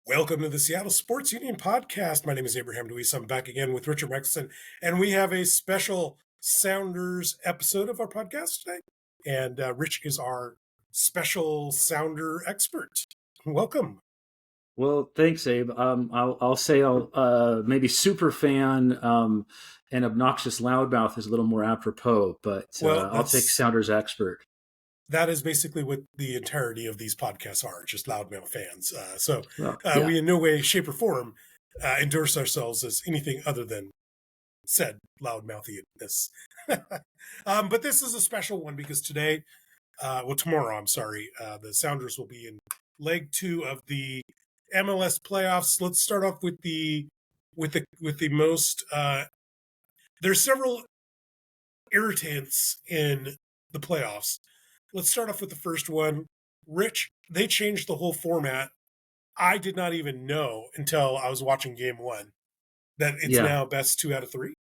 Welcome to the Seattle Sports Union podcast. My name is Abraham DeWeese. I'm back again with Richard Michelson, and we have a special Sounders episode of our podcast today. And Rich is our special Sounder expert. Welcome. Well, thanks, Abe. I'll say maybe super fan and obnoxious loudmouth is a little more apropos, but I'll take Sounders expert. That is basically what the entirety of these podcasts are, just loudmouth fans. We in no way, shape, or form endorse ourselves as anything other than said loudmouthiness. But this is a special one because tomorrow, the Sounders will be in leg 2 of the MLS playoffs. Let's start off with the most. There's several irritants in the playoffs. Let's start off with the first one. Rich, they changed the whole format. I did not even know until I was watching game 1 that it's now best 2 out of 3.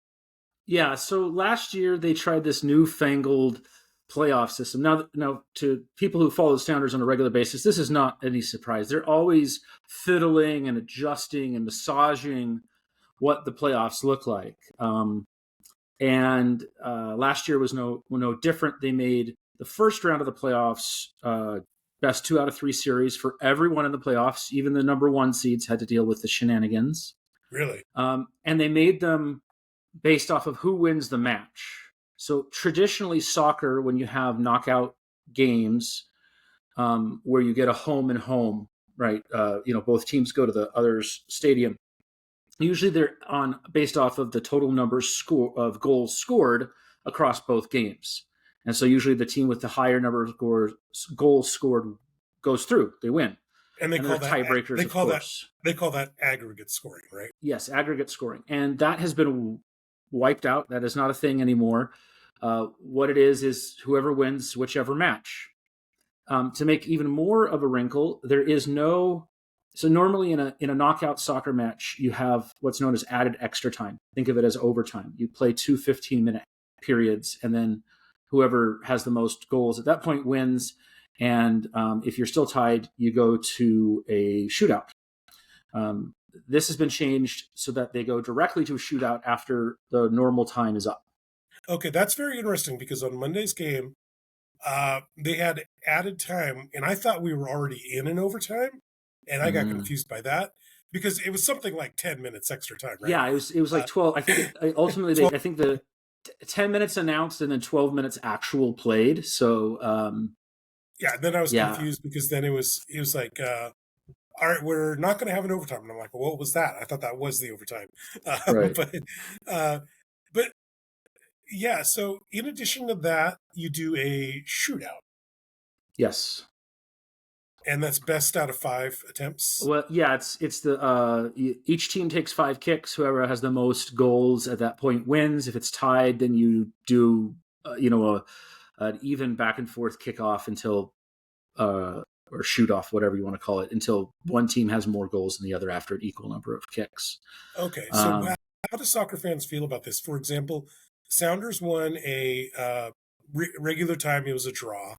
Yeah, so last year they tried this newfangled playoff system. Now, to people who follow the Sounders on a regular basis, this is not any surprise. They're always fiddling and adjusting and massaging what the playoffs look like. And last year was no different. They made the first round of the playoffs best 2 out of 3 series for everyone in the playoffs. Even the number 1 seeds had to deal with the shenanigans. Really? And they made them based off of who wins the match. So traditionally soccer, when you have knockout games where you get a home and home, right? Both teams go to the other's stadium. Usually they're based off of the total number of goals scored across both games. And so usually the team with the higher number of goals scored goes through. They win. And they call that tiebreakers. They call that aggregate scoring, right? Yes, aggregate scoring. And that has been wiped out. That is not a thing anymore. What it is whoever wins whichever match. To make even more of a wrinkle, there is no. So normally in a knockout soccer match, you have what's known as added extra time. Think of it as overtime. You play 2 15-minute periods, and then whoever has the most goals at that point wins. And if you're still tied, you go to a shootout. This has been changed so that they go directly to a shootout after the normal time is up. Okay, that's very interesting because on Monday's game, they had added time, and I thought we were already in an overtime, and I got confused by that because it was something like 10 minutes extra time, right? Yeah, it was like 12. I think ultimately, I think the 10 minutes announced and then 12 minutes actual played. So, then I was confused because then it was like, all right, we're not going to have an overtime. And I'm like, well, what was that? I thought that was the overtime. Right. But yeah, so in addition to that, you do a shootout. Yes. And that's best out of 5 attempts? Well, yeah, it's the each team takes 5 kicks. Whoever has the most goals at that point wins. If it's tied, then you do an even back and forth kickoff until or shoot off, whatever you want to call it, until one team has more goals than the other after an equal number of kicks. Okay, so how do soccer fans feel about this? For example, Sounders won a regular time. It was a draw,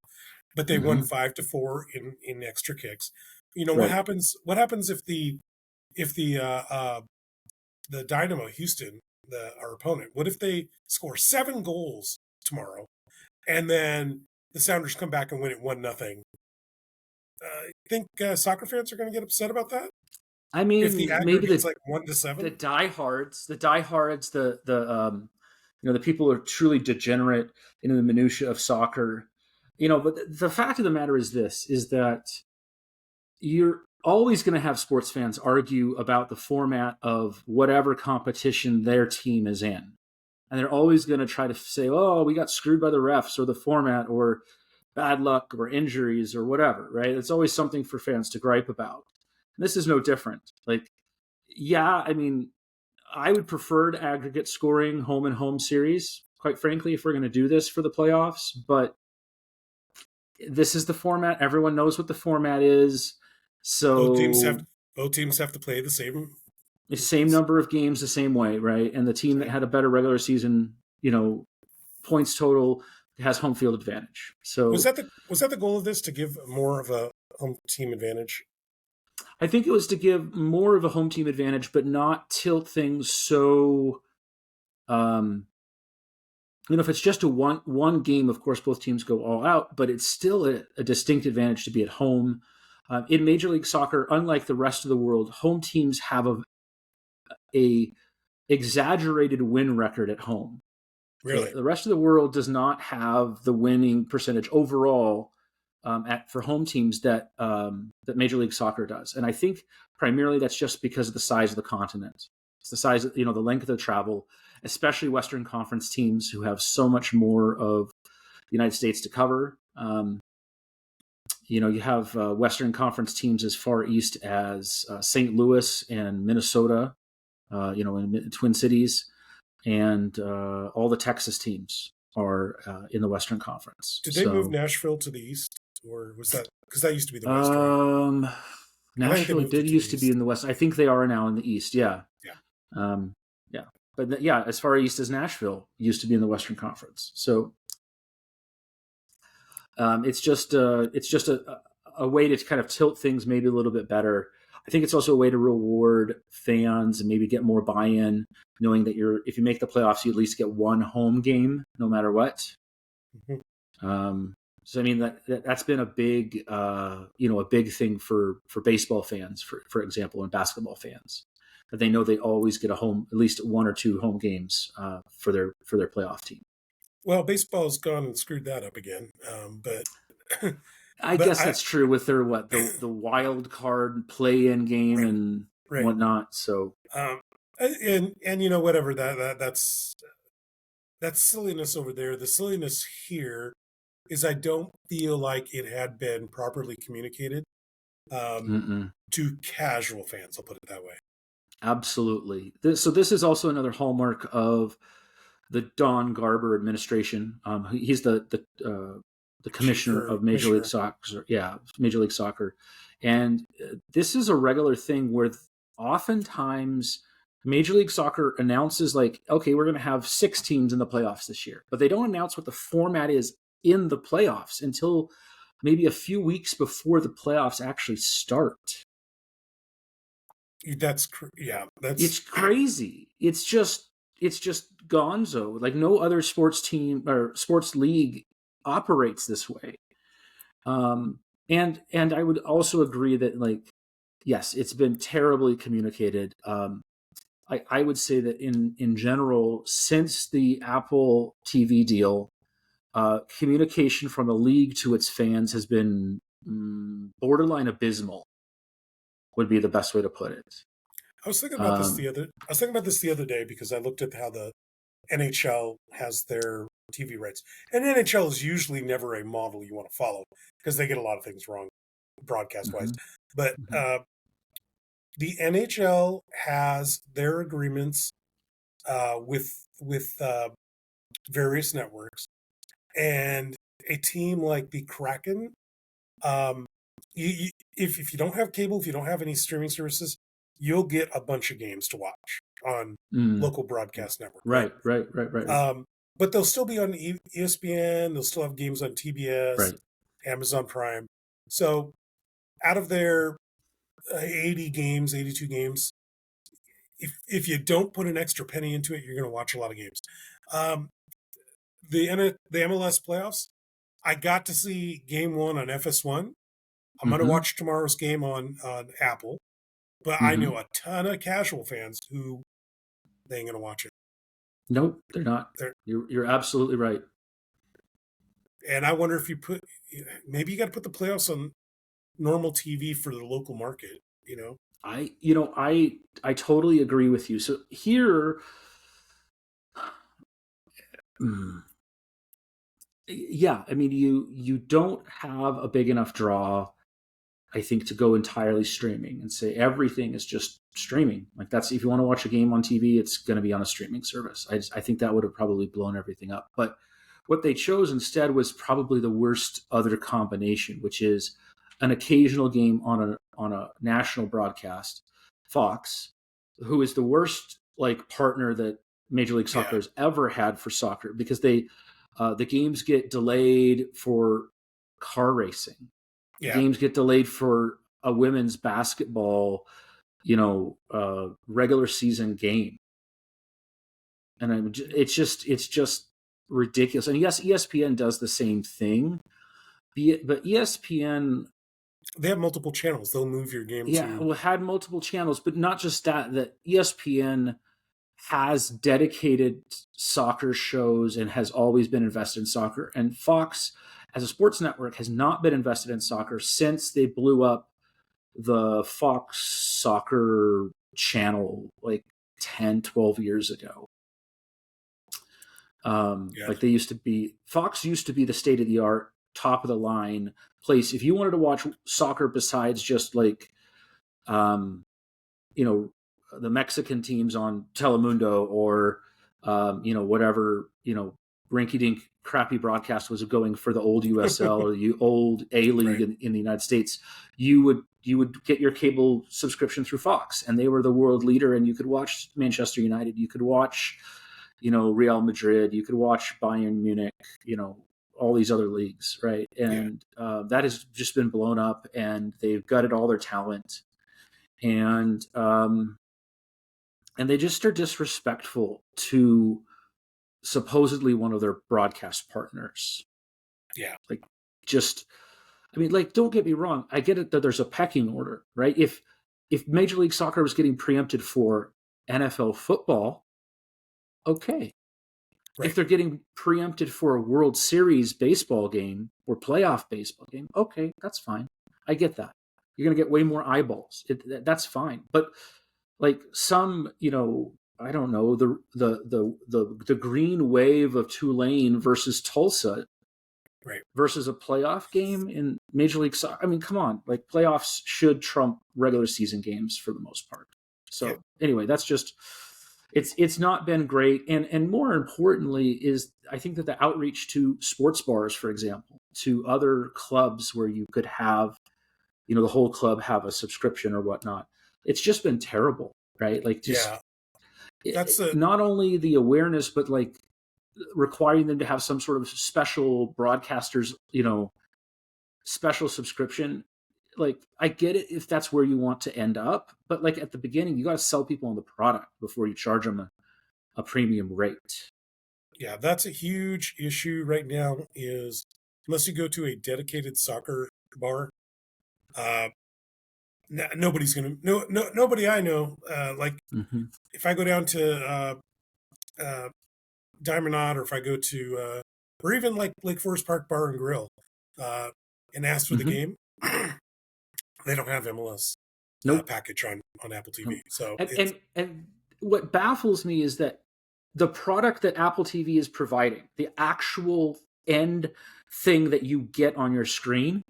but they won 5-4 in extra kicks. Right. What happens if the Dynamo Houston, our opponent, what if they score 7 goals tomorrow, and then the Sounders come back and win it 1-0? You think soccer fans are going to get upset about that? I mean, if the maybe it's like 1-7. The diehards, the people who are truly degenerate in the minutia of soccer. But the fact of the matter is that you're always going to have sports fans argue about the format of whatever competition their team is in. And they're always going to try to say, oh, we got screwed by the refs or the format or bad luck or injuries or whatever, right? It's always something for fans to gripe about. And this is no different. Like, yeah, I mean, I would prefer to aggregate scoring home and home series, quite frankly, if we're going to do this for the playoffs. But this is the format. Everyone knows what the format is. So both teams have to play the same number of games the same way, right? And the team that had a better regular season, points total has home field advantage. So was that the goal of this, to give more of a home team advantage? I think it was to give more of a home team advantage, but not tilt things so. If it's just a one game, of course, both teams go all out, but it's still a distinct advantage to be at home. In Major League Soccer, unlike the rest of the world, home teams have a exaggerated win record at home. Really? The rest of the world does not have the winning percentage overall for home teams that Major League Soccer does. And I think primarily that's just because of the size of the continent. It's the size of, the length of the travel, especially Western Conference teams who have so much more of the United States to cover. You have Western Conference teams as far east as St. Louis and Minnesota, in Twin Cities, and all the Texas teams are in the Western Conference. Did they move Nashville to the east, or was that because that used to be the West? Right? Nashville did used to be in the West. I think they are now in the East. Yeah. Yeah. But as far east as Nashville used to be in the Western Conference. So it's just a way to kind of tilt things maybe a little bit better. I think it's also a way to reward fans and maybe get more buy-in, knowing that if you make the playoffs, you at least get one home game, no matter what. Mm-hmm. So I mean that's been a big, a big thing for baseball fans, for example, and basketball fans, that they know they always get at least one or two home games for their playoff team. Well, baseball's gone and screwed that up again, but. I guess that's true with their the wild card play-in game and whatnot. So and whatever that's silliness over there. The silliness here is I don't feel like it had been properly communicated to casual fans. I'll put it that way. Absolutely. So this is also another hallmark of the Don Garber administration. He's the commissioner of Major League Soccer. Yeah, Major League Soccer. And this is a regular thing where oftentimes Major League Soccer announces okay, we're going to have 6 teams in the playoffs this year. But they don't announce what the format is in the playoffs until maybe a few weeks before the playoffs actually start. It's crazy. It's just gonzo. Like no other sports team or sports league operates this way. And I would also agree that yes, it's been terribly communicated. I would say that in general, since the Apple TV deal, communication from the league to its fans has been borderline abysmal, would be the best way to put it. I was thinking about this the other day because I looked at how the NHL has their TV rights. And NHL is usually never a model you want to follow because they get a lot of things wrong broadcast-wise. But the NHL has their agreements with various networks. And a team like the Kraken, if you don't have cable, if you don't have any streaming services, you'll get a bunch of games to watch on local broadcast network. Right. But they'll still be on ESPN. They'll still have games on TBS, Amazon Prime. So out of their 82 games, if you don't put an extra penny into it, you're going to watch a lot of games. The MLS playoffs, I got to see game 1 on FS1. I'm going to watch tomorrow's game on Apple. But I know a ton of casual fans who they ain't going to watch it. Nope, they're not. You're absolutely right. And I wonder if maybe you got to put the playoffs on normal TV for the local market, I totally agree with you. So here, yeah, I mean, you don't have a big enough draw, I think, to go entirely streaming and say everything is just streaming. That's, if you want to watch a game on TV, it's going to be on a streaming service. I think that would have probably blown everything up. But what they chose instead was probably the worst other combination, which is an occasional game on a national broadcast, Fox, who is the worst partner that Major League Soccer has ever had for soccer, because the games get delayed for car racing. Yeah. Games get delayed for a women's basketball, regular season game. And it's just ridiculous. And yes, ESPN does the same thing, but ESPN, they have multiple channels. They'll move your game. Had multiple channels, but not just that ESPN has dedicated soccer shows and has always been invested in soccer. And Fox, as a sports network, has not been invested in soccer since they blew up the Fox soccer channel like 10, 12 years ago. Like they used to be, Fox used to be the state of the art, top of the line place. If you wanted to watch soccer besides just like, the Mexican teams on Telemundo or, whatever, rinky-dink crappy broadcast was going for the old USL or the old A-League in the United States, you would get your cable subscription through Fox, and they were the world leader, and you could watch Manchester United, you could watch, Real Madrid, you could watch Bayern Munich, all these other leagues, right? And that has just been blown up, and they've gutted all their talent. And they just are disrespectful to supposedly one of their broadcast partners. Yeah. Don't get me wrong. I get it that there's a pecking order, right? If Major League Soccer was getting preempted for NFL football, okay. Right. If they're getting preempted for a World Series baseball game or playoff baseball game, okay, that's fine. I get that. You're going to get way more eyeballs. That's fine. But like some, I don't know, the green wave of Tulane versus Tulsa, right, versus a playoff game in Major League Soccer. I mean, come on, like playoffs should trump regular season games for the most part. So anyway, that's just, it's not been great. And more importantly is I think that the outreach to sports bars, for example, to other clubs where you could have, the whole club have a subscription or whatnot, it's just been terrible, right? Like that's not only the awareness, but like requiring them to have some sort of special broadcasters, special subscription. Like I get it if that's where you want to end up, but like at the beginning, you got to sell people on the product before you charge them a premium rate. Yeah, that's a huge issue right now. Is unless you go to a dedicated soccer bar, nobody's gonna nobody I know if I go down to Diamond Knot, or if I go to or even like Lake Forest Park Bar and Grill and ask for the game, they don't have MLS package on Apple TV. So and what baffles me is that the product that Apple TV is providing, the actual end thing that you get on your screen,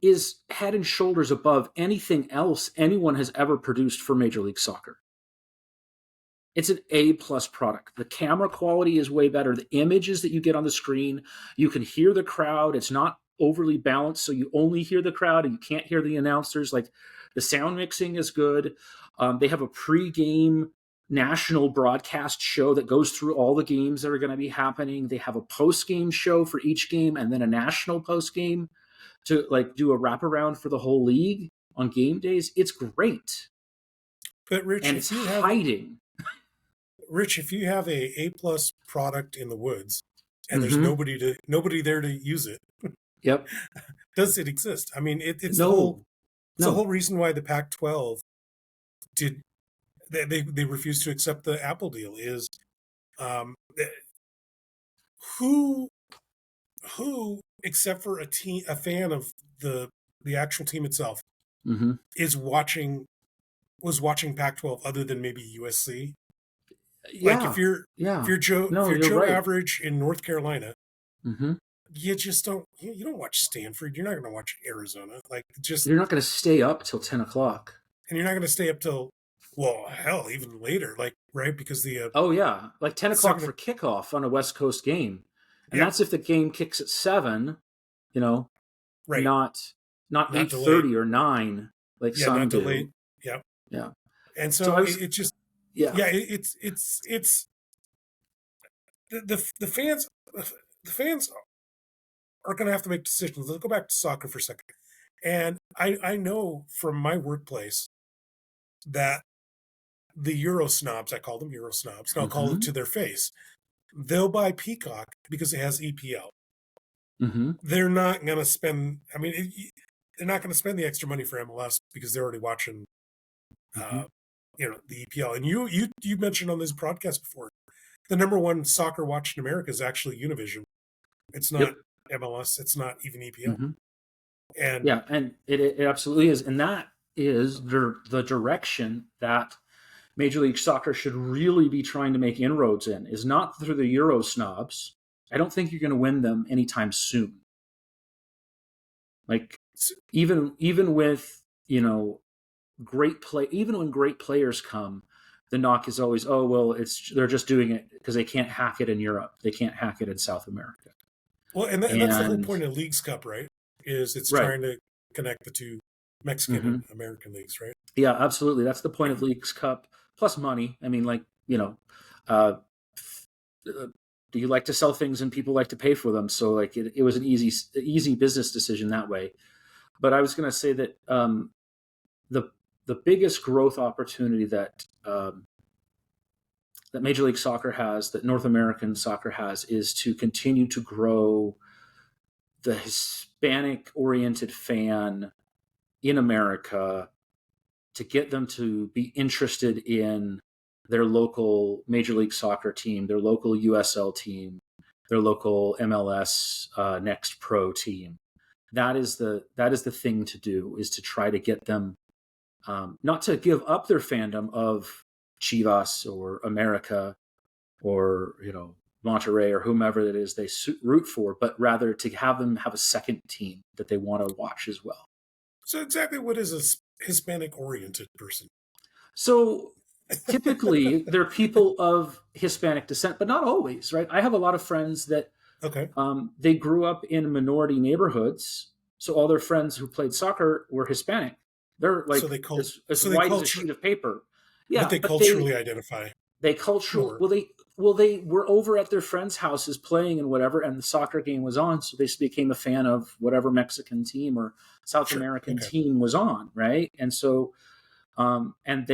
is head and shoulders above anything else anyone has ever produced for Major League Soccer. It's an A+ product. The camera quality is way better. The images that you get on the screen, you can hear the crowd. It's not overly balanced, so you only hear the crowd and you can't hear the announcers. Like the sound mixing is good. They have a pre-game national broadcast show that goes through all the games that are going to be happening. They have a post-game show for each game and then a national post-game to like do a wraparound for the whole league on game days. It's great. But Rich, and it's hiding. Rich, if you have a A+ product in the woods and there's nobody there to use it, yep, does it exist? I mean, it's the whole reason why the Pac-12 did they refused to accept the Apple deal is who except for a fan of the actual team itself was watching Pac-12 other than maybe USC. Like if you're Joe Average in North Carolina, you just don't watch Stanford. You're not going to watch Arizona. Like you're not going to stay up till 10 o'clock, and you're not going to stay up till even later. Like right because the like 10 o'clock for kickoff on a West Coast game, and that's if the game kicks at 7. Right. Not 8:30 or 9 like some not do. Delayed. Yeah. And so it just it's the fans are going to have to make decisions. Let's go back to soccer for a second. And I know from my workplace that the Euro snobs, I call them Euro snobs, and I'll call it to their face, they'll buy Peacock because it has EPL. They're not going to spend, I mean, they're not going to spend the extra money for MLS because they're already watching, the EPL. And you mentioned on this broadcast before, the number one soccer watched in America is actually Univision. It's not MLS. It's not even EPL. And yeah, and it absolutely is. And that is the direction that Major League Soccer should really be trying to make inroads in, is not through the Euro snobs. I don't think you're going to win them anytime soon. Like even with, great play, even when great players come, the knock is always, oh, well, they're just doing it because they can't hack it in Europe. They can't hack it in South America. Well, and that's the whole point of Leagues Cup, right? Is it's trying to connect the two Mexican and American leagues, right? Yeah, absolutely. That's the point of Leagues Cup, plus money. I mean, do you like to sell things and people like to pay for them? So like it was an easy business decision that way. But I was going to say that the biggest growth opportunity that Major League Soccer has, that North American soccer has, is to continue to grow the Hispanic-oriented fan in America, to get them to be interested in their local Major League Soccer team, their local USL team, their local MLS Next Pro team. That is the thing to do, is to try to get them not to give up their fandom of Chivas or America or Monterrey or whomever it is they root for, but rather to have them have a second team that they want to watch as well. So exactly what is a Hispanic-oriented person? So typically they're people of Hispanic descent, but not always, right? I have a lot of friends that they grew up in minority neighborhoods, so all their friends who played soccer were Hispanic. They're like as white as a sheet of paper. Yeah, but they culturally identify. They they were over at their friends' houses playing and whatever, and the soccer game was on, so they became a fan of whatever Mexican team or South American team was on, right? And so, and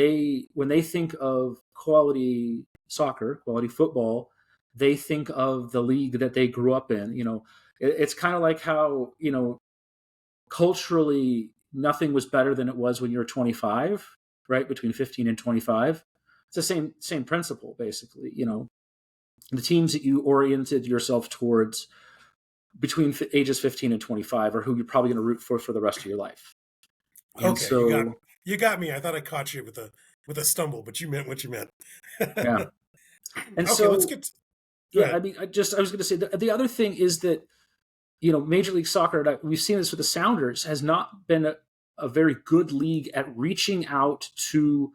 when they think of quality soccer, quality football, they think of the league that they grew up in. It's kind of like how culturally nothing was better than it was when you were 25, right? Between 15 and 25. It's the same principle, basically. The teams that you oriented yourself towards between ages 15 and 25 are who you're probably going to root for the rest of your life. And so you got me. I thought I caught you with a stumble, but you meant what you meant. Yeah. And so let's get. I mean, I was going to say the other thing is that Major League Soccer, we've seen this with the Sounders, has not been a very good league at reaching out to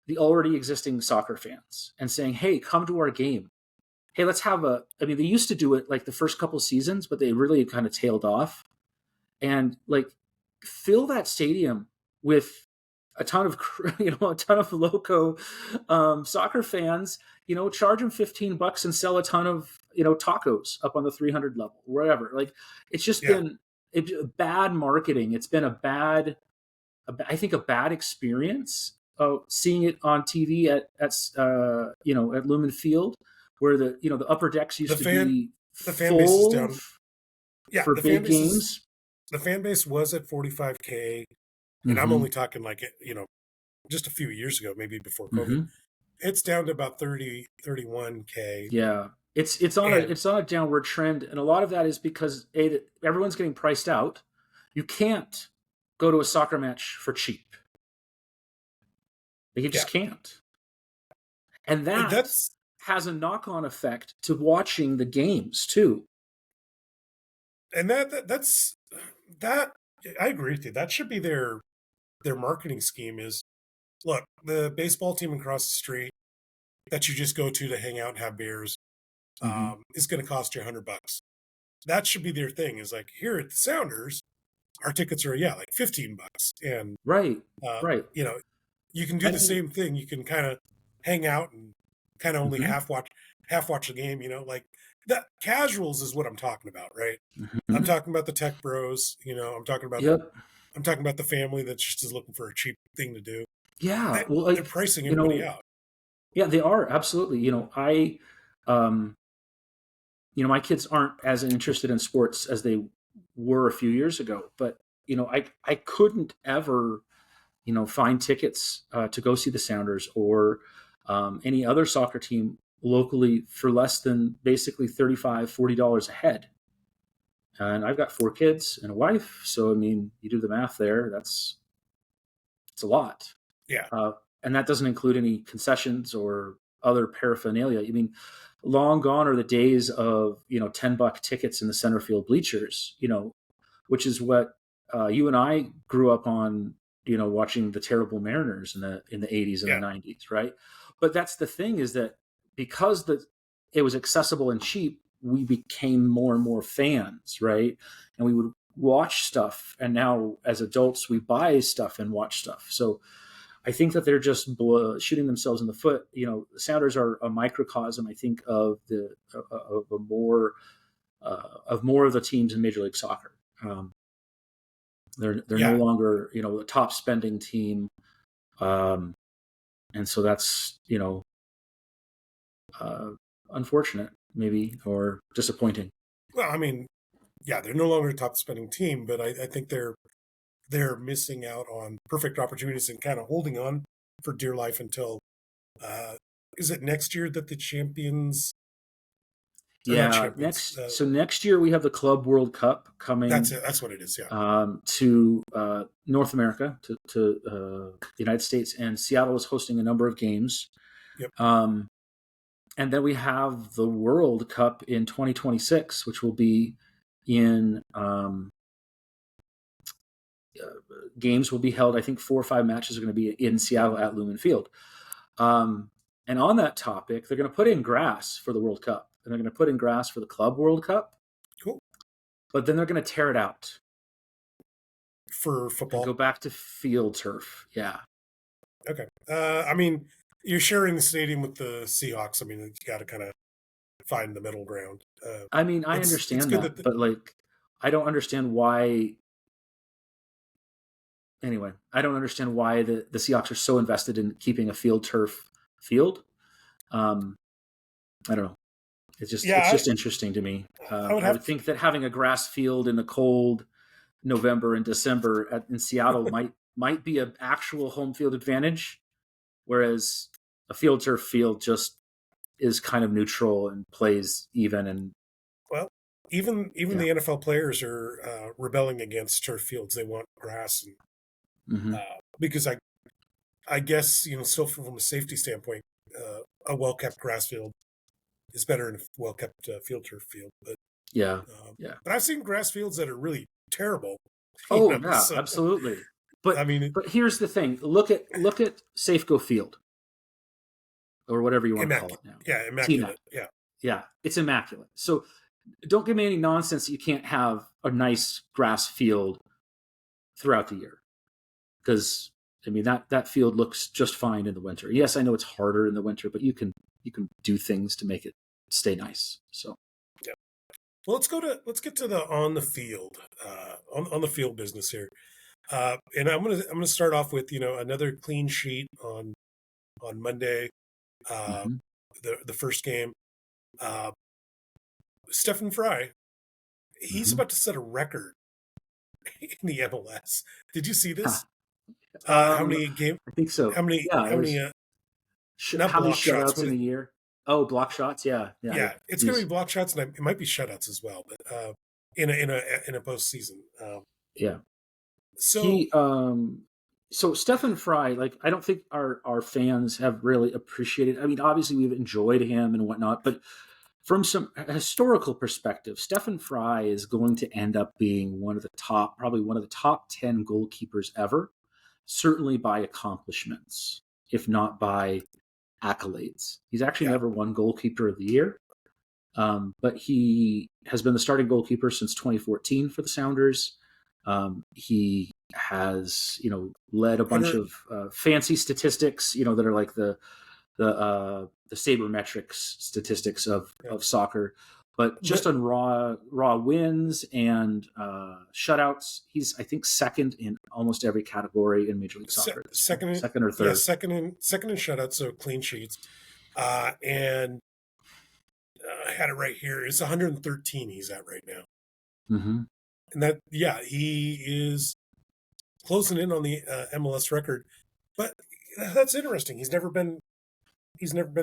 the already existing soccer fans and saying, hey, come to our game. Hey, let's have they used to do it like the first couple seasons, but they really kind of tailed off. And like fill that stadium with a ton of loco soccer fans, charge them $15 and sell a ton of, tacos up on the 300 level, wherever. Like it's just been bad marketing. It's been a bad experience. Seeing it on TV at Lumen Field, where the upper decks used to be the fan base is down. Yeah, for big games. The fan base was at 45K, and I'm only talking like just a few years ago, maybe before COVID. It's down to about 31K. Yeah, it's on a downward trend, and a lot of that is because everyone's getting priced out. You can't go to a soccer match for cheap. You just can't. And that has a knock-on effect to watching the games too. And that's I agree with you. That should be their marketing scheme is, look, the baseball team across the street that you just go to hang out and have beers is going to cost you $100. That should be their thing, is like, here at the Sounders, our tickets are like $15. And right. You can do the same thing. You can kind of hang out and kind of only half watch the game, like that. Casuals is what I'm talking about, right? I'm talking about the tech bros, I'm talking about I'm talking about the family that just is looking for a cheap thing to do. Yeah, They're pricing everybody out. Yeah, they are, absolutely. My kids aren't as interested in sports as they were a few years ago, but I couldn't ever find tickets to go see the Sounders or any other soccer team locally for less than basically $35-$40 a head. And I've got 4 kids and a wife, so you do the math there. It's a lot. Yeah. And that doesn't include any concessions or other paraphernalia. Long gone are the days of $10 tickets in the center field bleachers. Which is what you and I grew up on. Watching the terrible Mariners in the 80s and the 90s, right? But that's the thing, is that because it was accessible and cheap, we became more and more fans, right? And we would watch stuff. And now as adults, we buy stuff and watch stuff. So I think that they're just shooting themselves in the foot. The Sounders are a microcosm, I think, of more of the teams in Major League Soccer. They're no longer, a top spending team. And so that's, unfortunate maybe, or disappointing. Well, they're no longer a top spending team, but I think they're missing out on perfect opportunities and kind of holding on for dear life until, is it next year that the champions? Yeah, next year we have the Club World Cup coming. That's what it is. Yeah. To North America, to the United States, and Seattle is hosting a number of games. Yep. And then we have the World Cup in 2026, which will be in games will be held. I think 4 or 5 matches are going to be in Seattle at Lumen Field. And on that topic, they're going to put in grass for the World Cup. And they're going to put in grass for the Club World Cup. Cool. But then they're going to tear it out. For football? Go back to field turf. Yeah. Okay. You're sharing the stadium with the Seahawks. You got to kind of find the middle ground. I understand that, but I don't understand why. Anyway, I don't understand why the Seahawks are so invested in keeping a field turf field. I don't know. It's just interesting to me. I would think that having a grass field in the cold November and December in Seattle might be an actual home field advantage, whereas a field turf field just is kind of neutral and plays even. And even the NFL players are rebelling against turf fields. They want grass, and because I guess still from a safety standpoint, a well-kept grass field is better than a well-kept field turf field. But but I've seen grass fields that are really terrible. Absolutely. But here's the thing: look at Safeco Field, or whatever you want to call it now. Yeah, immaculate. Yeah, it's immaculate. So don't give me any nonsense that you can't have a nice grass field throughout the year, because that field looks just fine in the winter. Yes, I know it's harder in the winter, but you can do things to make it stay nice. So yeah. Well, let's get to the on the field field business here. And I'm gonna start off with another clean sheet on Monday, the first game. Stefan Fry, he's about to set a record in the MLS. Did you see this? How many games? I think so. How many? Yeah, how many shutouts in a year? Oh, block shots. Yeah. It's going to be block shots, and it might be shutouts as well. But in a postseason. So Stefan Fry, I don't think our fans have really appreciated. Obviously we've enjoyed him and whatnot, but from some historical perspective, Stefan Fry is going to end up being probably one of the top 10 goalkeepers ever, certainly by accomplishments, if not by accolades. He's actually never won goalkeeper of the year, but he has been the starting goalkeeper since 2014 for the Sounders. He has, led a bunch of fancy statistics, that are like the sabermetrics statistics of soccer. But just on raw wins and shutouts, he's, I think, second in almost every category in Major League Soccer. Second or third. Yeah, second in shutouts, so clean sheets. And I had it right here. It's 113 he's at right now. Mm-hmm. And he is closing in on the MLS record. But that's interesting. He's never been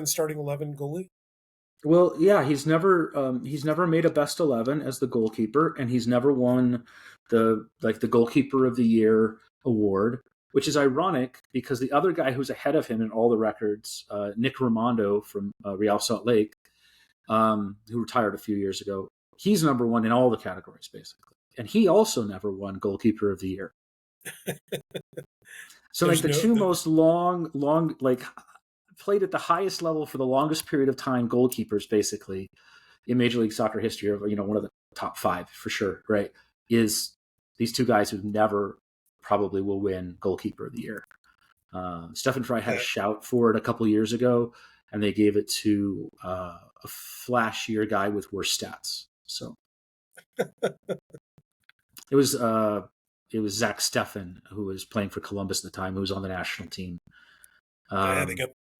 starting 11 goalie. Well, yeah, he's never made a best 11 as the goalkeeper, and he's never won the goalkeeper of the year award, which is ironic because the other guy who's ahead of him in all the records, Nick Raimondo from Real Salt Lake, who retired a few years ago, he's number one in all the categories basically, and he also never won goalkeeper of the year. So most long played at the highest level for the longest period of time goalkeepers basically in Major League Soccer history, or one of the top 5 for sure, right, is these two guys who never probably will win goalkeeper of the year. Stefan Fry had a shout for it a couple years ago, and they gave it to a flashier guy with worse stats. So it was Zach Stefan, who was playing for Columbus at the time, who was on the national team.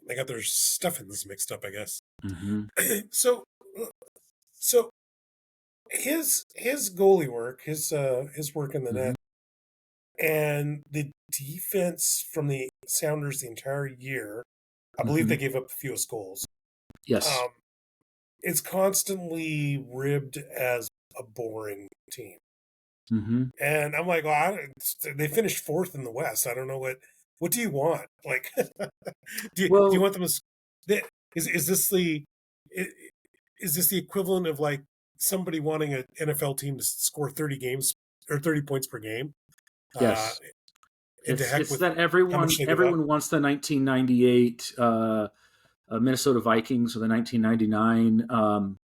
They got their Stefans mixed up, I guess. Mm-hmm. So his goalie work, his work in the net, and the defense from the Sounders the entire year, I believe they gave up the fewest goals. Yes. It's constantly ribbed as a boring team. Mm-hmm. And I'm like, well, they finished 4th in the West. I don't know what do you want? Like, do you want them to? Is this the equivalent of like somebody wanting an NFL team to score 30 games or 30 points per game? Yes. It's that everyone wants the 1998 Minnesota Vikings or the 1999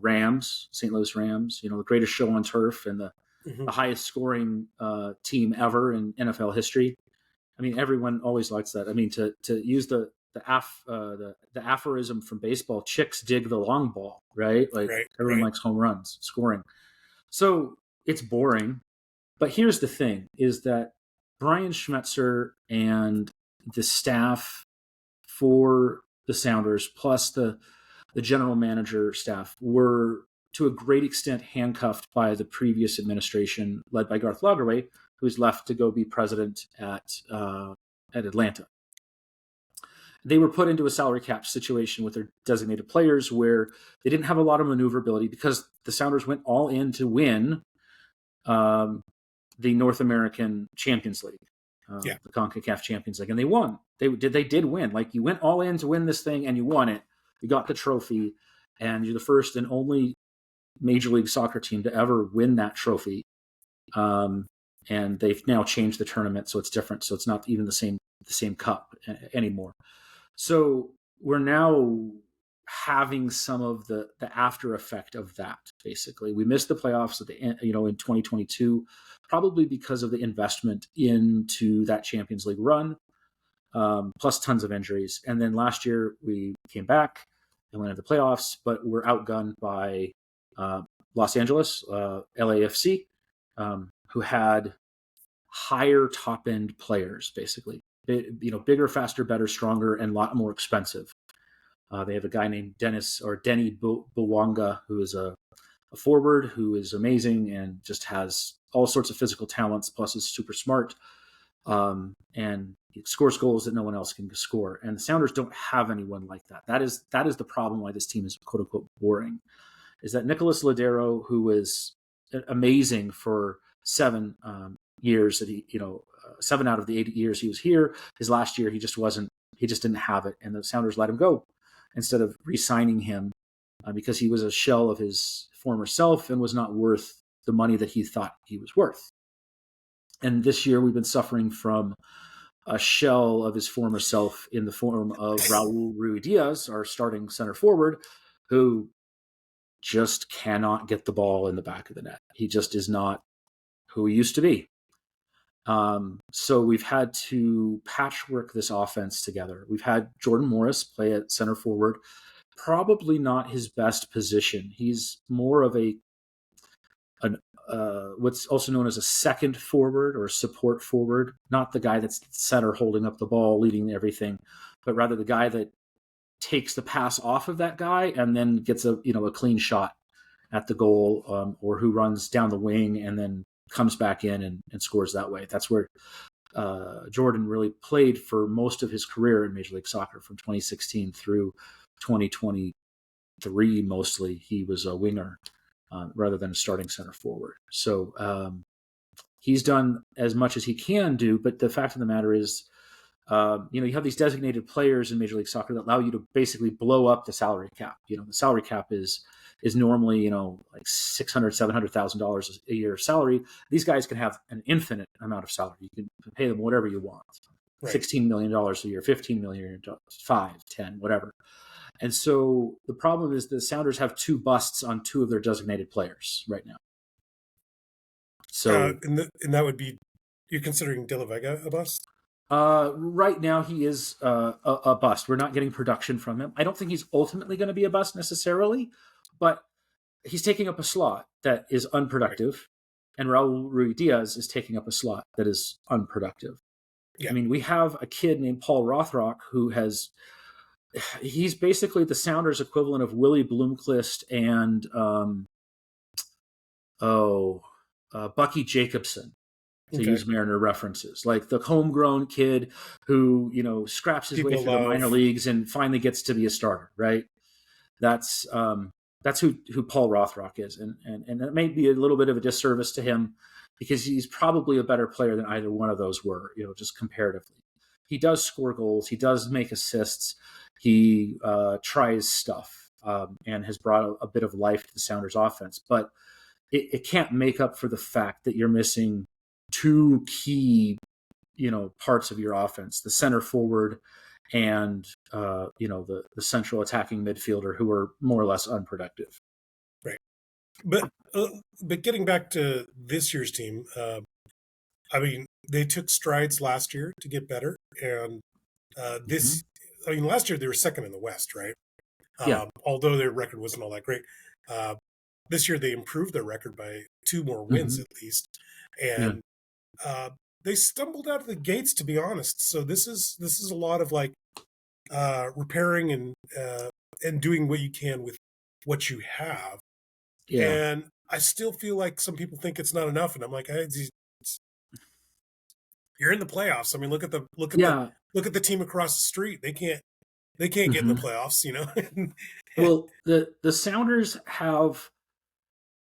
Rams, St. Louis Rams, the greatest show on turf and the highest scoring team ever in NFL history. I mean, everyone always likes that. I mean, to use the aphorism from baseball, chicks dig the long ball, right? Like everyone likes home runs, scoring. So it's boring. But here's the thing, is that Brian Schmetzer and the staff for the Sounders, plus the general manager staff, were to a great extent handcuffed by the previous administration led by Garth Lagerwey, who's left to go be president at Atlanta. They were put into a salary cap situation with their designated players where they didn't have a lot of maneuverability because the Sounders went all in to win the North American Champions League, the CONCACAF Champions League, and they won. They did win. Like, you went all in to win this thing, and you won it. You got the trophy, and you're the first and only Major League Soccer team to ever win that trophy. And they've now changed the tournament, so it's different. So it's not even the same cup anymore. So we're now having some of the after effect of that. Basically, we missed the playoffs at the end, in 2022, probably because of the investment into that Champions League run, plus tons of injuries. And then last year we came back and went into the playoffs, but we're outgunned by Los Angeles, LAFC, who had higher top end players, basically, bigger, faster, better, stronger, and a lot more expensive. They have a guy named Denny Bwanga, who is a forward who is amazing and just has all sorts of physical talents, plus is super smart, and he scores goals that no one else can score. And the Sounders don't have anyone like that. That is the problem why this team is quote unquote boring. Is that Nicholas Ladero, who was amazing for 7 years, that 7 out of the 8 years he was here. His last year, he just didn't have it, and the Sounders let him go instead of re-signing him because he was a shell of his former self and was not worth the money that he thought he was worth. And this year we've been suffering from a shell of his former self in the form of Raul Ruidiaz, our starting center forward, who just cannot get the ball in the back of the net. He just is not who he used to be. So we've had to patchwork this offense together. We've had Jordan Morris play at center forward, probably not his best position. He's more of what's also known as a second forward or a support forward, not the guy that's center holding up the ball, leading everything, but rather the guy that takes the pass off of that guy and then gets a clean shot at the goal, or who runs down the wing and then comes back in and scores that way. That's where Jordan really played for most of his career in Major League Soccer, from 2016 through 2023. Mostly he was a winger rather than a starting center forward. So he's done as much as he can do, but the fact of the matter is, you have these designated players in Major League Soccer that allow you to basically blow up the salary cap. The salary cap is normally, like $600,000, $700,000 a year salary. These guys can have an infinite amount of salary. You can pay them whatever you want. Right. $16 million a year, $15 million a year, 5, 10, whatever. And so the problem is the Sounders have 2 busts on 2 of their designated players right now. So, and that would be, you're considering De La Vega a bust? Right now he is a bust. We're not getting production from him. I don't think he's ultimately going to be a bust necessarily, but he's taking up a slot that is unproductive, and Raul Ruidiaz is taking up a slot that is unproductive. Yeah. I mean, we have a kid named Paul Rothrock who he's basically the Sounders equivalent of Willie Bloomquist and Bucky Jacobson, to use Mariner references, like the homegrown kid who, scraps his way through the minor leagues and finally gets to be a starter, right? That's who Paul Rothrock is. And that may be a little bit of a disservice to him because he's probably a better player than either one of those were, just comparatively. He does score goals. He does make assists. He tries stuff and has brought a bit of life to the Sounders offense, but it can't make up for the fact that you're missing 2 key, parts of your offense: the center forward and the central attacking midfielder, who are more or less unproductive. Right, but getting back to this year's team, I mean, they took strides last year to get better, and this. Mm-hmm. I mean, last year they were second in the West, right? Although their record wasn't all that great. This year they improved their record by 2 more wins at least, and they stumbled out of the gates, to be honest. So this is a lot of like repairing and doing what you can with what you have. Yeah. And I still feel like some people think it's not enough, and I'm like, you're in the playoffs. I mean, look at the team across the street. They can't get in the playoffs, Well, the Sounders have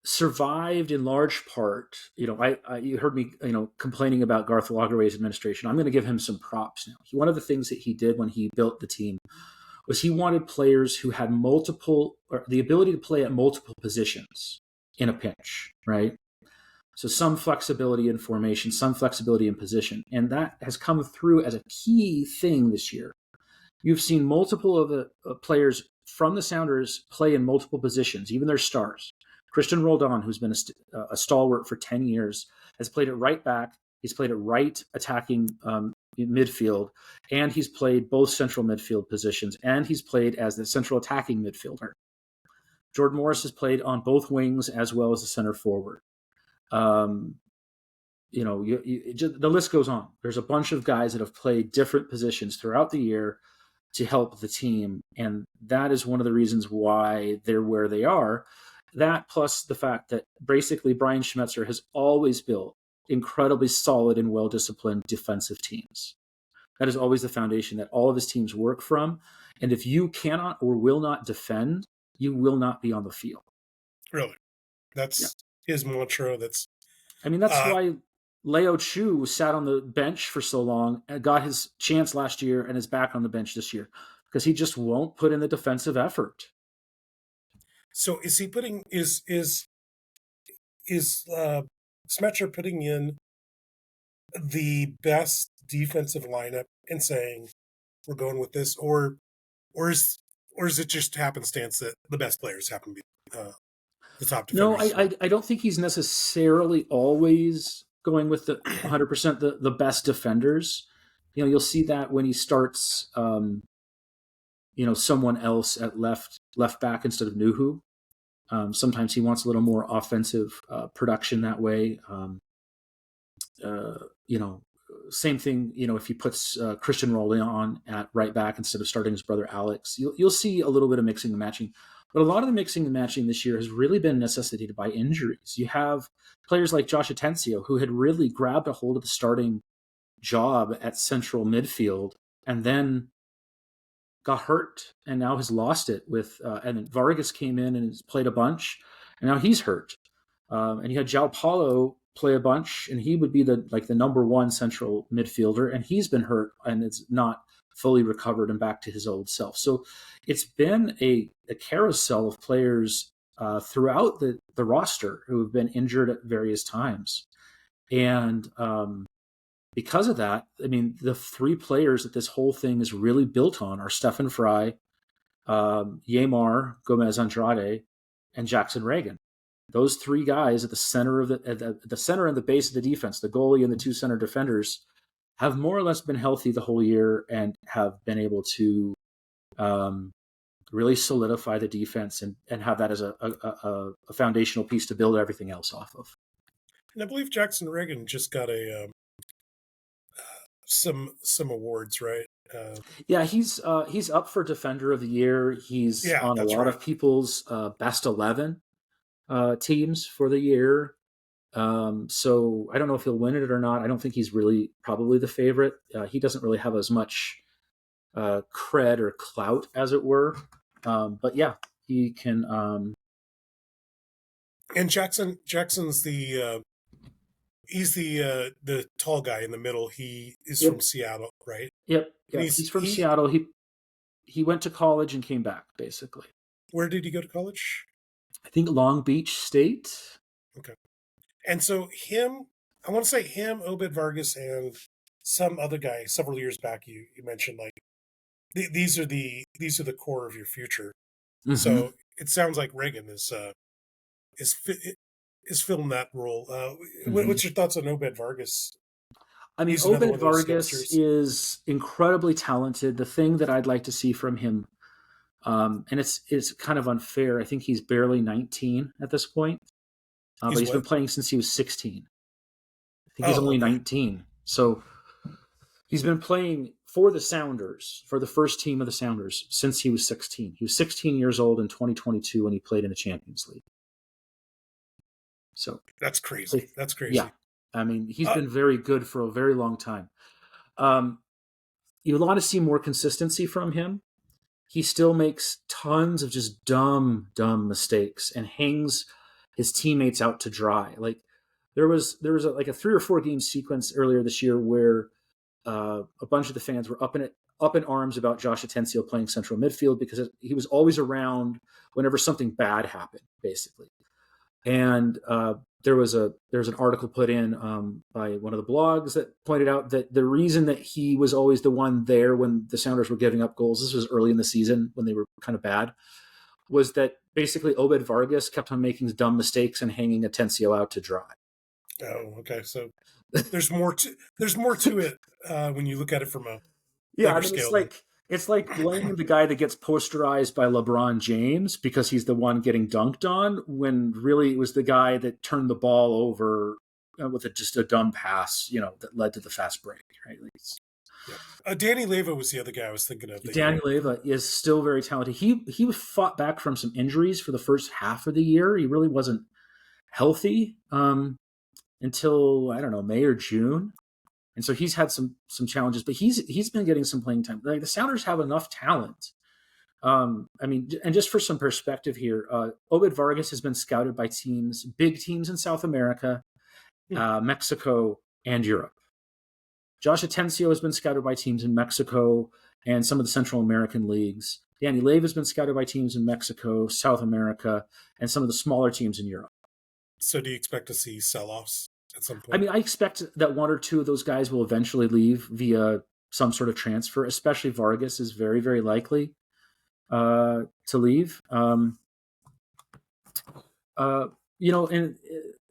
survived in large part. You heard me, complaining about Garth Lagerwey's administration. I'm going to give him some props now. One of the things that he did when he built the team was he wanted players who had the ability to play at multiple positions in a pinch, right? So some flexibility in formation, some flexibility in position. And that has come through as a key thing this year. You've seen multiple of the players from the Sounders play in multiple positions, even their stars. Christian Roldan, who's been a stalwart for 10 years, has played at right back. He's played at right attacking midfield, and he's played both central midfield positions, and he's played as the central attacking midfielder. Jordan Morris has played on both wings as well as the center forward. The list goes on. There's a bunch of guys that have played different positions throughout the year to help the team, and that is one of the reasons why they're where they are. That plus the fact that basically Brian Schmetzer has always built incredibly solid and well-disciplined defensive teams. That is always the foundation that all of his teams work from, and if you cannot or will not defend, you will not be on the field. Really? That's his mantra. That's why Leo Chu sat on the bench for so long and got his chance last year and is back on the bench this year because he just won't put in the defensive effort. So is he putting is Smetcher putting in the best defensive lineup and saying we're going with this, or is it just happenstance that the best players happen to be the top defenders? No, I don't think he's necessarily always going with the 100% the best defenders. You'll see that when he starts someone else at left back instead of Nuhu. Sometimes he wants a little more offensive production that way. Same thing, if he puts Christian Roldan on at right back instead of starting his brother Alex, you'll see a little bit of mixing and matching. But a lot of the mixing and matching this year has really been necessitated by injuries. You have players like Josh Atencio, who had really grabbed a hold of the starting job at central midfield and then got hurt and now has lost it and then Vargas came in and has played a bunch and now he's hurt. And you had João Paulo play a bunch and he would be the number one central midfielder, and he's been hurt and it's not fully recovered and back to his old self. So it's been a carousel of players throughout the roster who have been injured at various times. And because of that, I mean, the three players that this whole thing is really built on are Stefan Fry, Yeimar Gomez Andrade, and Jackson Reagan. Those three guys at the center of the center and the base of the defense, the goalie and the two center defenders, have more or less been healthy the whole year and have been able to really solidify the defense and have that as a foundational piece to build everything else off of. And I believe Jackson Reagan just got some awards, right? Yeah, he's up for Defender of the Year. He's on a lot of people's best 11 teams for the year. So I don't know if he'll win it or not. I don't think he's really probably the favorite. He doesn't really have as much cred or clout, as it were. But yeah, he can. And Jackson's he's the tall guy in the middle. He is from Seattle, right? Yep. Yeah, he's from Seattle. He went to college and came back, basically. Where did he go to college? I think Long Beach State. Okay. And so I want to say him, Obed Vargas, and some other guy several years back you mentioned, like, these are the core of your future. Mm-hmm. So it sounds like Reagan is filling that role. What's your thoughts on Obed Vargas? I mean, Obed Vargas is incredibly talented. The thing that I'd like to see from him, and it's kind of unfair, I think he's barely 19 at this point, but he's been playing since he was 16. I think he's only 19. So he's been playing for the Sounders, for the first team of the Sounders, since he was 16. He was 16 years old in 2022 when he played in the Champions League. So that's crazy. That's crazy. Yeah. I mean, he's been very good for a very long time. You want to see more consistency from him. He still makes tons of just dumb mistakes and hangs his teammates out to dry. Like there was a 3 or 4 game sequence earlier this year where a bunch of the fans were up in arms about Josh Atencio playing central midfield because he was always around whenever something bad happened, basically. And there was an article put in by one of the blogs that pointed out that the reason that he was always the one there when the Sounders were giving up goals, this was early in the season when they were kind of bad, was that basically Obed Vargas kept on making dumb mistakes and hanging Atencio out to dry. Oh, okay. So there's more to it when you look at it from a bigger scale. It's like blaming the guy that gets posterized by LeBron James because he's the one getting dunked on, when really it was the guy that turned the ball over with just a dumb pass, that led to the fast break, right? Danny Leyva was the other guy I was thinking of. Danny Leyva is still very talented. He fought back from some injuries for the first half of the year. He really wasn't healthy until, I don't know, May or June. And so he's had some challenges, but he's been getting some playing time. Like the Sounders have enough talent. I mean, and just for some perspective here, Obed Vargas has been scouted by big teams in South America, Mexico, and Europe. Josh Atencio has been scouted by teams in Mexico and some of the Central American leagues. Danny Leyva has been scouted by teams in Mexico, South America, and some of the smaller teams in Europe. So do you expect to see sell-offs at some point? I mean, I expect that 1 or 2 of those guys will eventually leave via some sort of transfer, especially Vargas is very, very likely to leave. And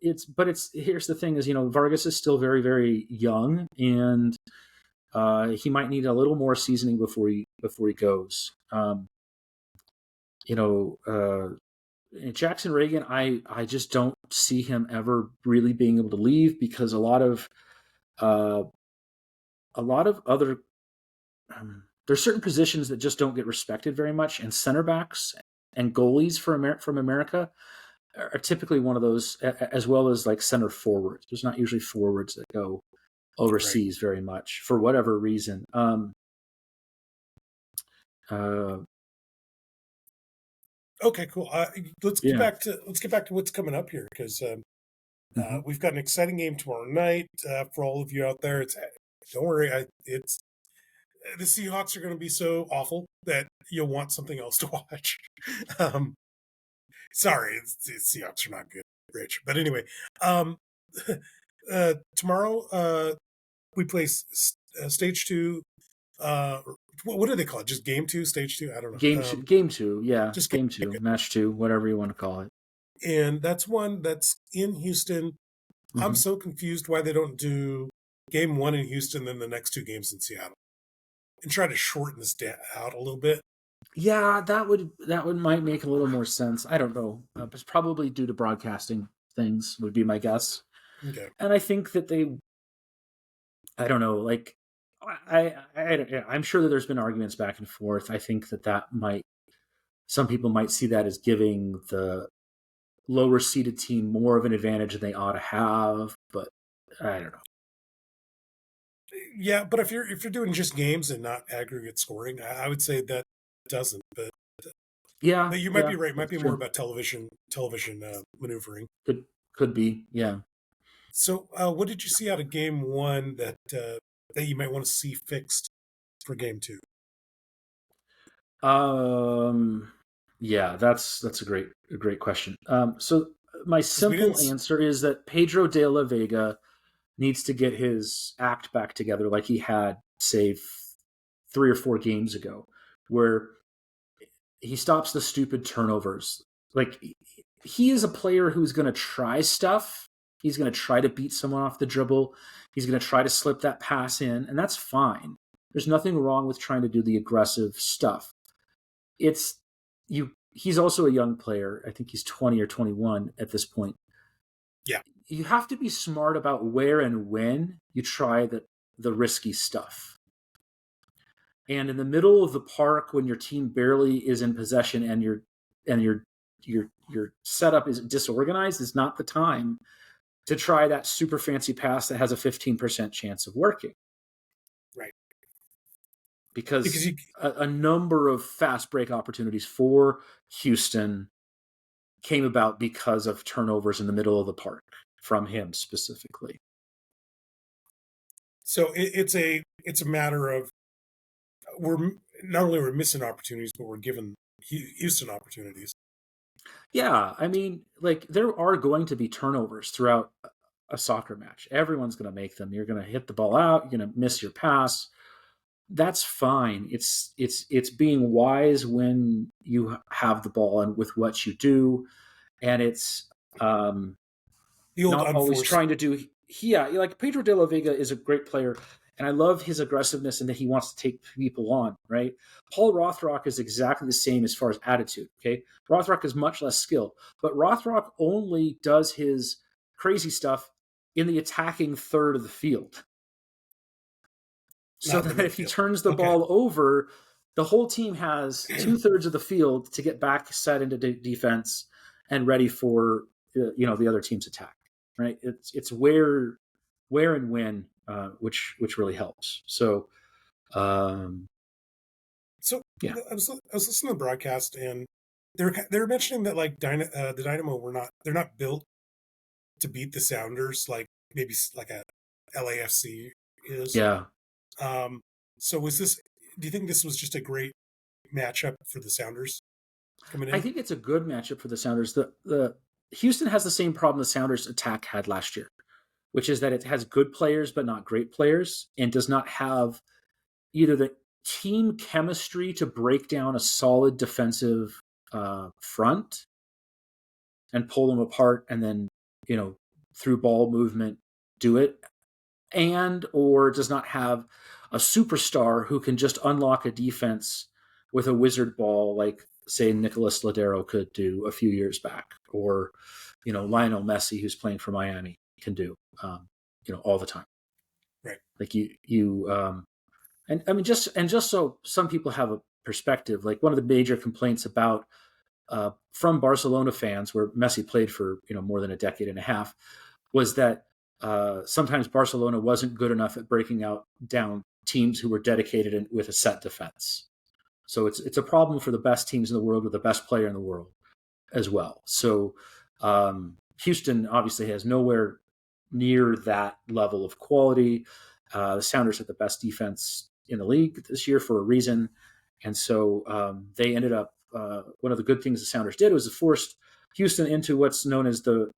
here's the thing is, Vargas is still very, very young, and He might need a little more seasoning before he goes. Jackson Reagan, I just don't see him ever really being able to leave, because a lot of other there's certain positions that just don't get respected very much, and center backs and goalies from America are typically one of those, as well as like center forwards. There's not usually forwards that go overseas very much for whatever reason. Okay, cool. Let's get back to what's coming up here, because we've got an exciting game tomorrow night for all of you out there. Don't worry, it's the Seahawks are going to be so awful that you'll want something else to watch. Sorry, the Seahawks are not good, Rich. But anyway, tomorrow we play stage 2. What do they call it? Just game 2, stage 2? I don't know. Game 2, yeah. Just game 2, okay. Match 2, whatever you want to call it. And that's one that's in Houston. Mm-hmm. I'm so confused why they don't do game 1 in Houston, then the next 2 games in Seattle, and try to shorten this out a little bit. Yeah, that would might make a little more sense. I don't know. It's probably due to broadcasting things, would be my guess. Okay. And I think that I don't know, like, I'm sure that there's been arguments back and forth. I think that some people might see that as giving the lower seeded team more of an advantage than they ought to have, but I don't know. Yeah, but if you're doing just games and not aggregate scoring, I would say that doesn't. But yeah, but you might be right. It might be more about television maneuvering. Could be, yeah. So, what did you see out of game 1 that you might want to see fixed for game 2? Yeah, that's a great question. So my simple answer is that Pedro de la Vega needs to get his act back together, like he had, say, 3 or 4 games ago, where he stops the stupid turnovers. Like, he is a player who's going to try stuff. He's going to try to beat someone off the dribble. He's going to try to slip that pass in, and that's fine. There's nothing wrong with trying to do the aggressive stuff. He's also a young player. I think he's 20 or 21 at this point. Yeah. You have to be smart about where and when you try the risky stuff. And in the middle of the park, when your team barely is in possession and your setup is disorganized, is not the time to try that super fancy pass that has a 15% chance of working. Right. Because a number of fast break opportunities for Houston came about because of turnovers in the middle of the park from him specifically. So it's a matter of we're missing opportunities, but we're giving Houston opportunities. Yeah, I mean, like, there are going to be turnovers throughout a soccer match. Everyone's going to make them. You're going to hit the ball out. You're going to miss your pass. That's fine. It's being wise when you have the ball and with what you do, and it's not always trying to do. Yeah, like Pedro de la Vega is a great player, and I love his aggressiveness and that he wants to take people on, right? Paul Rothrock is exactly the same as far as attitude, okay? Rothrock is much less skill, but Rothrock only does his crazy stuff in the attacking third of the field. So that if he turns the ball over, the whole team has 2/3 of the field to get back set into defense and ready for the other team's attack, right? It's where and when, which really helps. So, yeah. I was listening to the broadcast, and they were mentioning that, like, the Dynamo they're not built to beat the Sounders like maybe like a LAFC is. Yeah. So do you think this was just a great matchup for the Sounders coming in? I think it's a good matchup for the Sounders. The Houston has the same problem the Sounders attack had last year, which is that it has good players but not great players, and does not have either the team chemistry to break down a solid defensive front and pull them apart, and then through ball movement do it, or does not have a superstar who can just unlock a defense with a wizard ball, like say Nicolas Lodeiro could do a few years back, or Lionel Messi, who's playing for Miami, can do all the time. Right. Like and I mean just so some people have a perspective, like one of the major complaints about from Barcelona fans, where Messi played for more than a decade and a half, was that sometimes Barcelona wasn't good enough at breaking down teams who were dedicated with a set defense. So it's a problem for the best teams in the world with the best player in the world as well. So Houston obviously has nowhere near that level of quality. The Sounders had the best defense in the league this year for a reason. And so they ended up, one of the good things the Sounders did was it forced Houston into what's known as the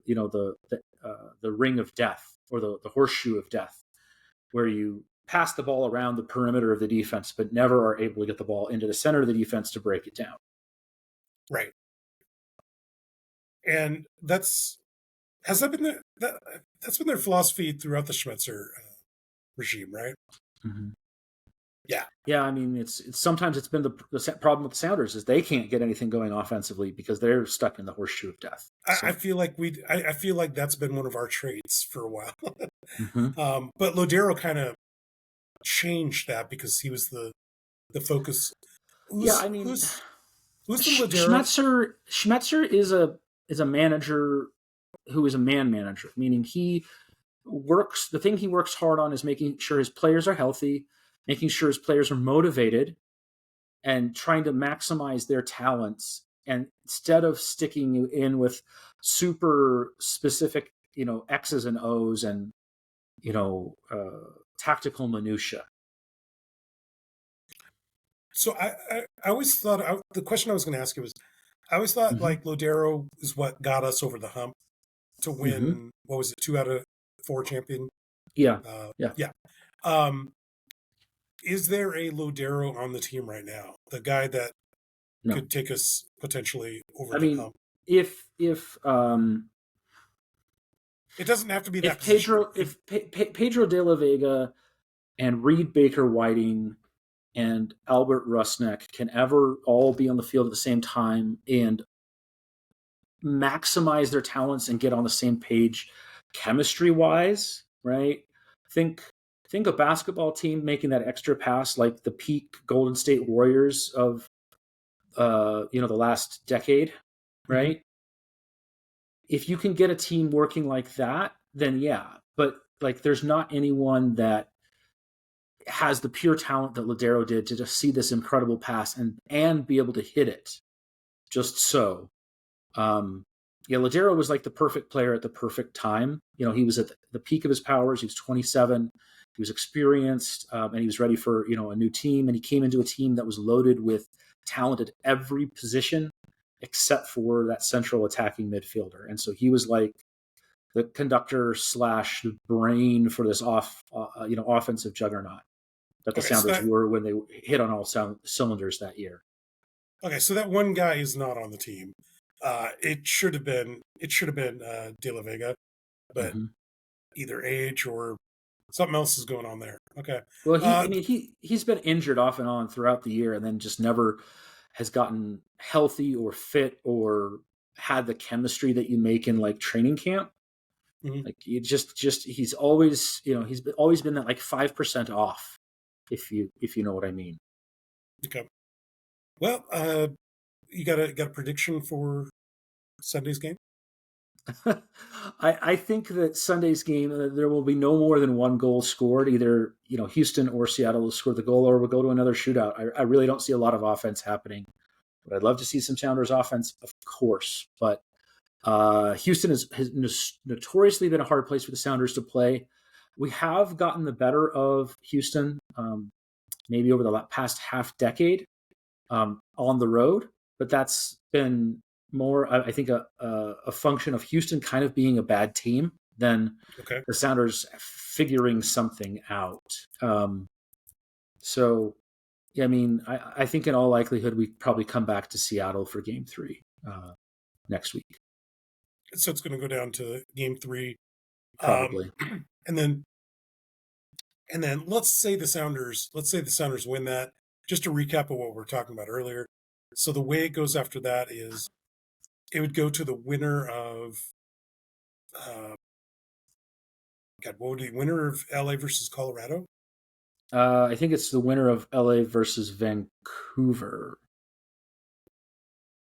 ring of death, or the horseshoe of death, where you pass the ball around the perimeter of the defense, but never are able to get the ball into the center of the defense to break it down. Right. And that's been their philosophy throughout the Schmetzer regime, right? Mm-hmm. Yeah. Yeah, I mean, it's sometimes it's been the problem with the Sounders is they can't get anything going offensively because they're stuck in the horseshoe of death. So. I feel like that's been one of our traits for a while. Mm-hmm. But Lodeiro kind of changed that because he was the focus. Who's the Lodeiro? Schmetzer is a manager who is a man manager, meaning the thing he works hard on is making sure his players are healthy, making sure his players are motivated, and trying to maximize their talents. And instead of sticking in with super specific, X's and O's and, tactical minutia. So I always thought, the question I was going to ask you was, I always thought like Lodeiro is what got us over the hump to win, what was it, 2 out of 4 champion? Yeah. Yeah. Is there a Lodeiro on the team right now? The guy that could take us potentially over the hump? If it doesn't have to be that position. If Pedro de la Vega and Reed Baker Whiting and Albert Rusnak can ever all be on the field at the same time and maximize their talents and get on the same page chemistry-wise, right? Think a basketball team making that extra pass like the peak Golden State Warriors of the last decade, right? If you can get a team working like that, then yeah. But like there's not anyone that has the pure talent that Lodeiro did to just see this incredible pass and be able to hit it just so. Lodeiro was like the perfect player at the perfect time. He was at the peak of his powers. He was 27. He was experienced, and he was ready for a new team. And he came into a team that was loaded with talent at every position except for that central attacking midfielder. And so he was like the conductor / brain for this offensive juggernaut that the Sounders were when they hit on all cylinders that year. Okay, so that one guy is not on the team. It should have been De La Vega, but either age or something else is going on there. Okay. Well, he's been injured off and on throughout the year, and then just never has gotten healthy or fit or had the chemistry that you make in like training camp. Like you just he's always always been that like 5% off, if you know what I mean. Okay. Well, you got a prediction for Sunday's game? I think that Sunday's game, there will be no more than one goal scored. Either Houston or Seattle will score the goal, or we'll go to another shootout. I really don't see a lot of offense happening, but I'd love to see some Sounders offense, of course. But Houston has notoriously been a hard place for the Sounders to play. We have gotten the better of Houston, maybe over the past half decade on the road, but that's been more, I think, a function of Houston kind of being a bad team than the Sounders figuring something out. So, I mean, I think in all likelihood, we probably come back to Seattle for Game 3 next week. So it's going to go down to Game 3. Probably. And then And then let's say the Sounders win that. Just to recap of what we were talking about earlier. So the way it goes after that is it would go to the winner of what would be winner of LA versus Colorado? I think it's the winner of LA versus Vancouver.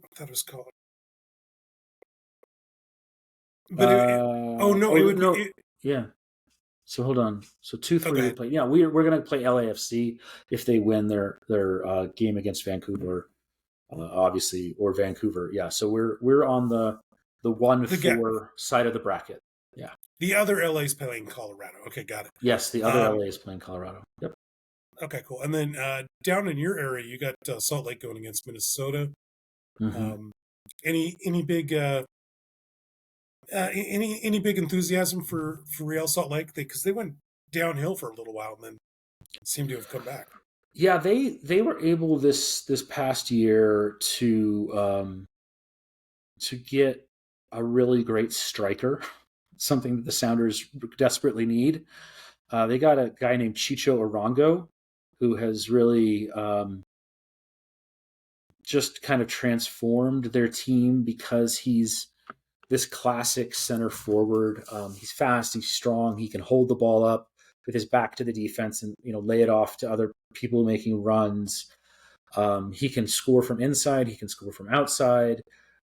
I thought it was called. But it would no. be. Yeah. So hold on. So 2-3 Okay. would play. Yeah, we're going to play LAFC if they win their game against Vancouver, obviously, or Vancouver. Yeah. So we're on the 1-4 side of the bracket. Yeah. The other LA is playing Colorado. Okay, got it. Yes, the other LA is playing Colorado. Yep. Okay, cool. And then down in your area, you got Salt Lake going against Minnesota. Mm-hmm. Any big any big enthusiasm for Real Salt Lake? Because they went downhill for a little while and then seemed to have come back. Yeah, they were able this past year to get a really great striker, something that the Sounders desperately need. They got a guy named Chicho Arango, who has really just kind of transformed their team because he's this classic center forward. He's fast, he's strong, he can hold the ball up with his back to the defense and lay it off to other people making runs. He can score from inside, he can score from outside.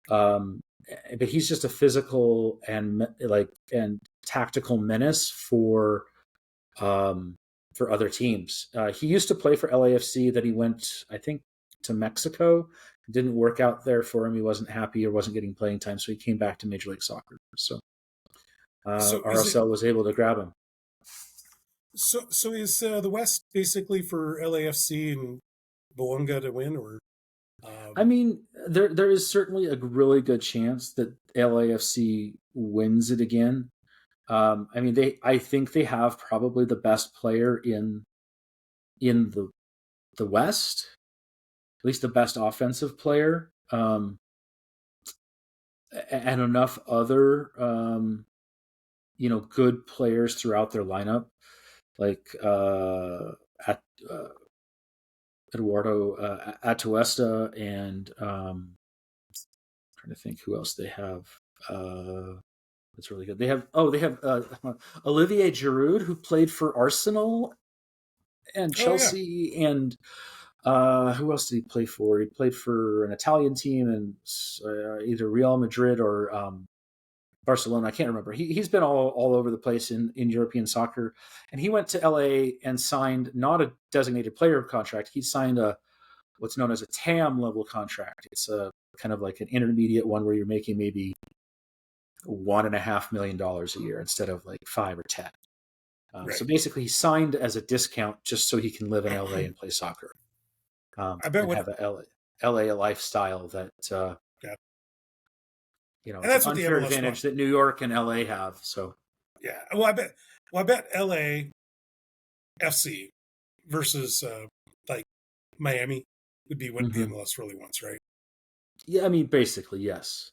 But he's just a physical and tactical menace for other teams. He used to play for LAFC. That he went, I think, to Mexico. It didn't work out there for him. He wasn't happy or wasn't getting playing time, so he came back to Major League Soccer. So RSL was able to grab him. So is the West basically for LAFC and Bounga to win, or? I mean, there is certainly a really good chance that LAFC wins it again. I mean, I think they have probably the best player in the West, at least the best offensive player, and enough other good players throughout their lineup, like Eduardo Atuesta and I'm trying to think who else they have. That's really good. They have Olivier Giroud, who played for Arsenal and Chelsea, and who else did he play for? He played for an Italian team and either Real Madrid or Barcelona. I can't remember. He's been all over the place in European soccer, and he went to LA and signed not a designated player contract. He signed what's known as a TAM level contract. It's a kind of like an intermediate one where you're making maybe $1.5 million a year instead of like 5 or 10. Right. So basically, he signed as a discount just so he can live in LA and play soccer. I bet have a LA lifestyle that and that's an unfair advantage that New York and LA have. So yeah, well, I bet LA FC versus like Miami would be what the MLS really wants, right? Yeah, I mean, basically, yes.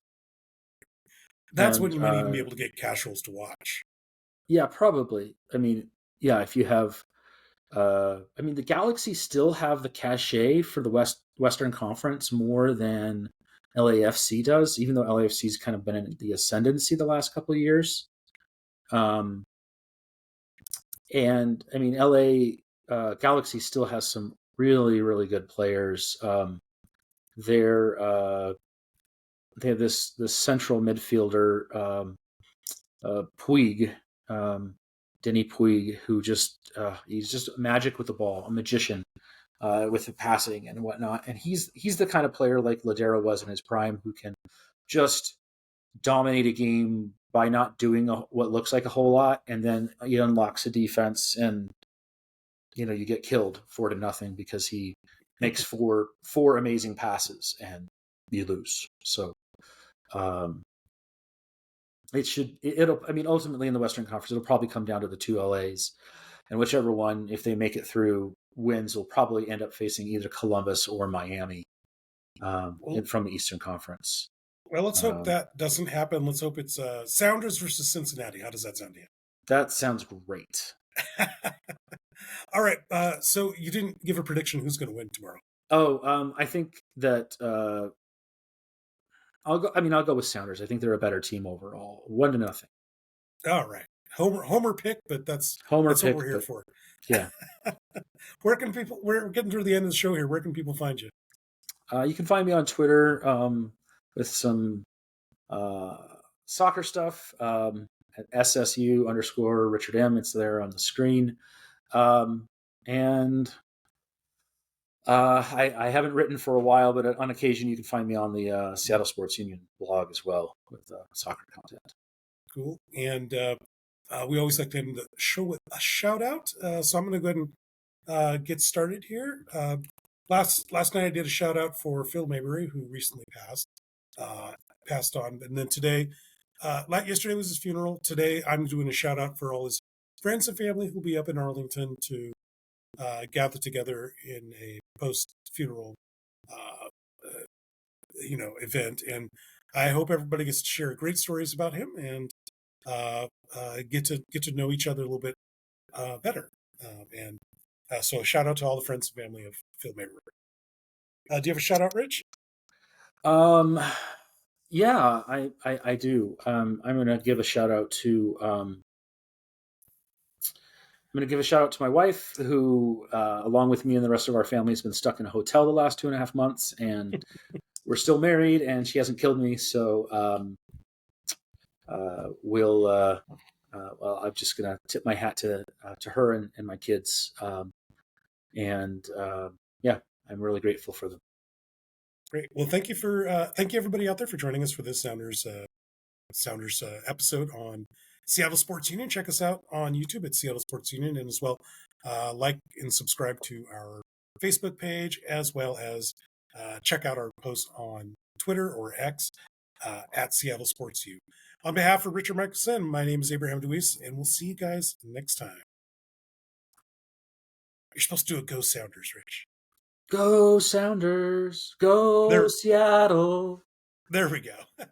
That's when you might even be able to get casuals to watch. Yeah, probably. I mean, yeah, if you have, I mean, the Galaxy still have the cachet for the Western Conference more than LAFC does, even though LAFC's kind of been in the ascendancy the last couple of years. And I mean, LA Galaxy still has some really, really good players. They have this central midfielder, Puig, Denis Puig, who he's just magic with the ball, a magician with the passing and whatnot. And he's the kind of player like Ladero was in his prime, who can just dominate a game by not doing what looks like a whole lot, and then he unlocks a defense, and you get killed 4-0 because he makes four amazing passes and you lose. So it'll I mean, ultimately in the Western Conference, it'll probably come down to the two LAs, and whichever one, if they make it through, wins, will probably end up facing either Columbus or Miami from the Eastern Conference. Well, let's hope that doesn't happen. Let's hope it's Sounders versus Cincinnati. How does that sound to you? That sounds great. All right. So you didn't give a prediction who's going to win tomorrow. I think that I'll go with Sounders. I think they're a better team overall. 1-0. All right. Homer pick, but that's Homer what pick, we're here for. Yeah. We're getting through the end of the show here. Where can people find you? You can find me on Twitter with some soccer stuff at SSU_Richard M. It's there on the screen. And I haven't written for a while, but on occasion you can find me on the Seattle Sports Union blog as well with soccer content. Cool. And we always like to end the show with a shout out. So I'm going to go ahead and get started here. Last night I did a shout out for Phil Maybury, who recently passed on. And then today, yesterday was his funeral. Today I'm doing a shout out for all his friends and family who'll be up in Arlington to gather together in a post-funeral, event. And I hope everybody gets to share great stories about him and get to know each other a little bit better. So a shout out to all the friends and family of Phil Maybury. Do you have a shout out, Rich? Yeah, I do. I'm going to give a shout out to. I'm going to give a shout out to my wife, who, along with me and the rest of our family, has been stuck in a hotel the last 2.5 months, and we're still married, and she hasn't killed me. So, I'm just going to tip my hat to her and my kids, I'm really grateful for them. Great. Well, thank you everybody out there for joining us for this Sounders episode on Seattle Sports Union. Check us out on YouTube at Seattle Sports Union, and as well like and subscribe to our Facebook page, as well as check out our posts on Twitter or X at Seattle Sports U. On behalf of Richard Michelson, my name is Abraham DeWeese, and we'll see you guys next time. You're supposed to do a Go Sounders, Rich. Go Sounders, go Seattle. There we go.